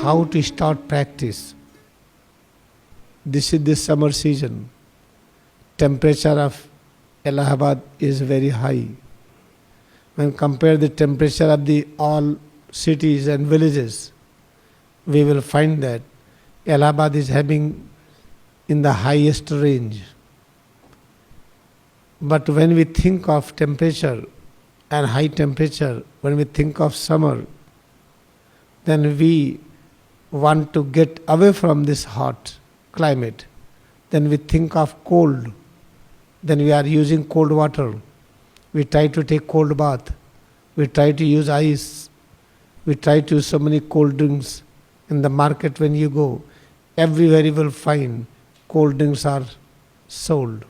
how to start practice. This is the summer season. Temperature of Allahabad is very high. When compare the temperature of the all cities and villages, we will find that Allahabad is having in the highest range. But when we think of temperature and high temperature, when we think of summer, then we want to get away from this hot climate. Then we think of cold. Then we are using cold water. We try to take cold bath. We try to use ice. We try to use so many cold drinks. In the market when you go, everywhere you will find cold drinks are sold.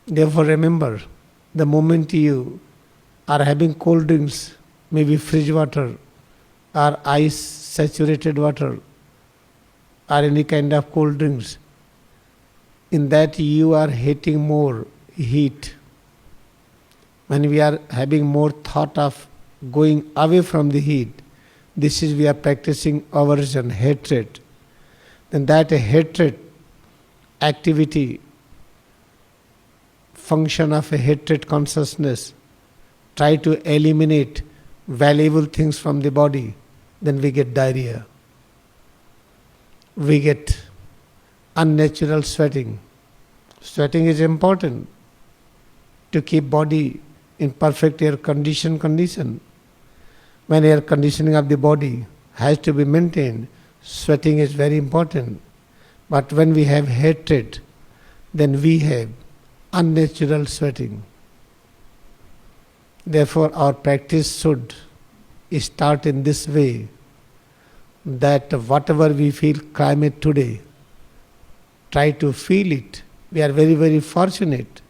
Therefore remember, the moment you are having cold drinks, maybe fridge water or ice saturated water or any kind of cold drinks, in that you are hating more heat. When we are having more thought of going away from the heat, this is we are practicing aversion, hatred. Then that hatred activity, function of a hatred consciousness, try to eliminate valuable things from the body, then we get diarrhea. We get unnatural sweating. Sweating is important to keep body in perfect air condition. When air conditioning of the body has to be maintained, sweating is very important. But when we have hatred, then we have unnatural sweating. Therefore, our practice should start in this way, that whatever we feel climate today, try to feel it. We are very, very fortunate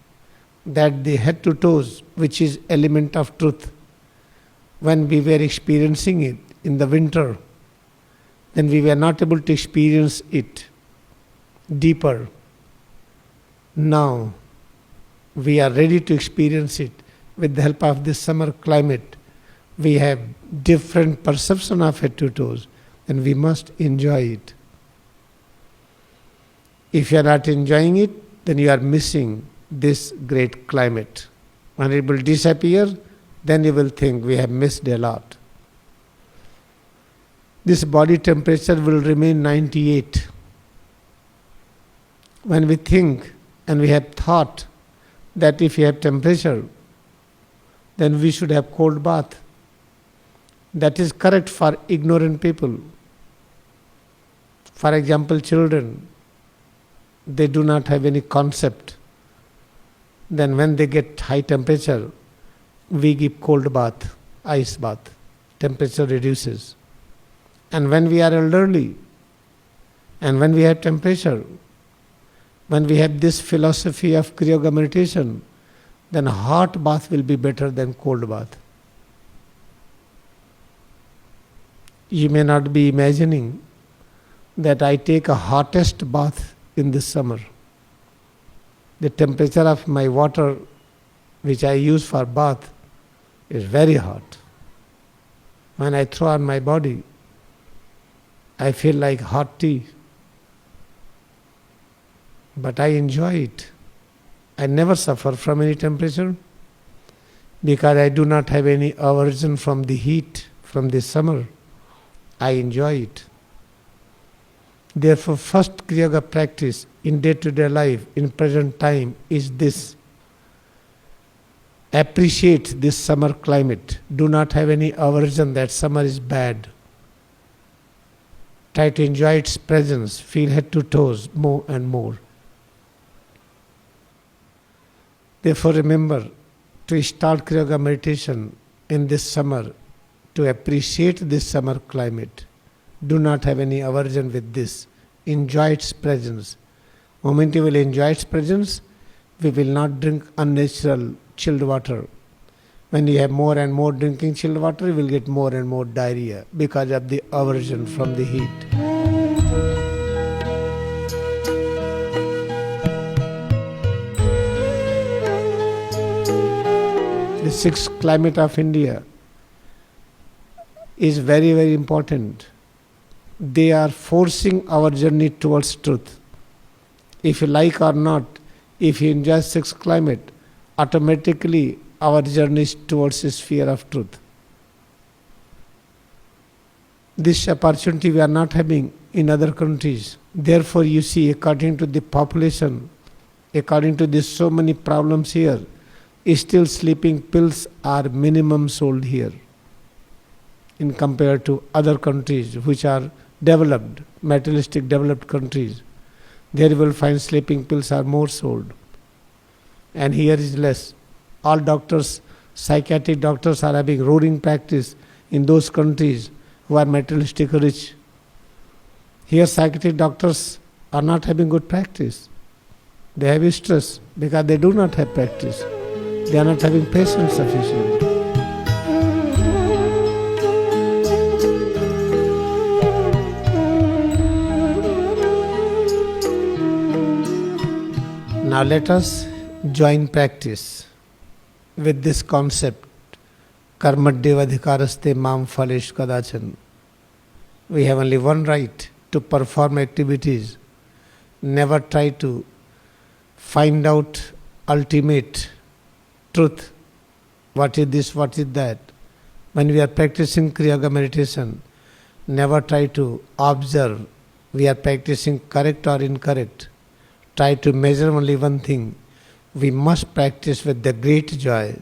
that the head to toes, which is element of truth, when we were experiencing it in the winter, then we were not able to experience it deeper. Now, we are ready to experience it with the help of this summer climate. We have different perception of head to toes, and we must enjoy it. If you are not enjoying it, then you are missing this great climate. When it will disappear, then you will think we have missed a lot. This body temperature will remain 98. When we think and we have thought that if you have temperature, then we should have cold bath. That is correct for ignorant people. For example, children, they do not have any concept. Then when they get high temperature, we give cold bath, ice bath. Temperature reduces. And when we are elderly, and when we have temperature, when we have this philosophy of Kriya Yoga meditation, then hot bath will be better than cold bath. You may not be imagining that I take a hottest bath in this summer. The temperature of my water which I use for bath is very hot. When I throw on my body, I feel like hot tea. But I enjoy it. I never suffer from any temperature because I do not have any aversion from the heat, from the summer. I enjoy it. Therefore, first Kriya Yoga practice in day-to-day life, in present time, is this. Appreciate this summer climate. Do not have any aversion that summer is bad. Try to enjoy its presence. Feel head to toes more and more. Therefore, remember to start Kriya Yoga meditation in this summer, to appreciate this summer climate. Do not have any aversion with this. Enjoy its presence. Moment you will enjoy its presence, we will not drink unnatural chilled water. When you have more and more drinking chilled water, you will get more and more diarrhea because of the aversion from the heat. The sixth climate of India is very, very important. They are forcing our journey towards truth. If you like or not, if you enjoy sex climate, automatically our journey is towards a sphere of truth. This opportunity we are not having in other countries. Therefore, you see, according to the population, according to this so many problems here, still sleeping pills are minimum sold here in compared to other countries which are developed, materialistic developed countries. There you will find sleeping pills are more sold. And here is less. All doctors, psychiatric doctors are having roaring practice in those countries who are materialistic rich. Here psychiatric doctors are not having good practice. They have stress because they do not have practice. They are not having patience sufficient. Now let us join practice with this concept, karmadyevadhikaraste mam phalesh kadachan. We have only one right to perform activities. Never try to find out ultimate truth. What is this, what is that? When we are practicing Kriya Yoga meditation, never try to observe we are practicing correct or incorrect. Try to measure only one thing. We must practice with the great joy,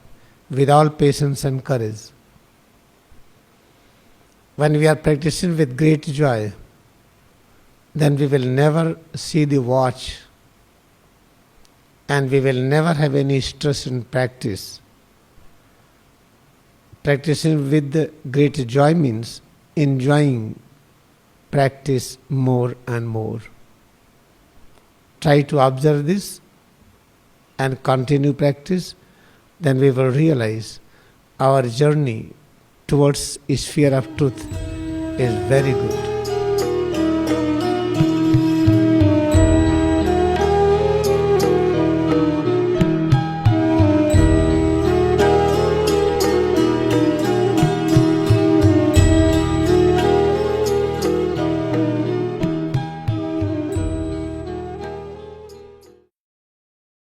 with all patience and courage. When we are practicing with great joy, then we will never see the watch and we will never have any stress in practice. Practicing with the great joy means enjoying practice more and more. Try to observe this and continue practice, then we will realize our journey towards a sphere of truth is very good.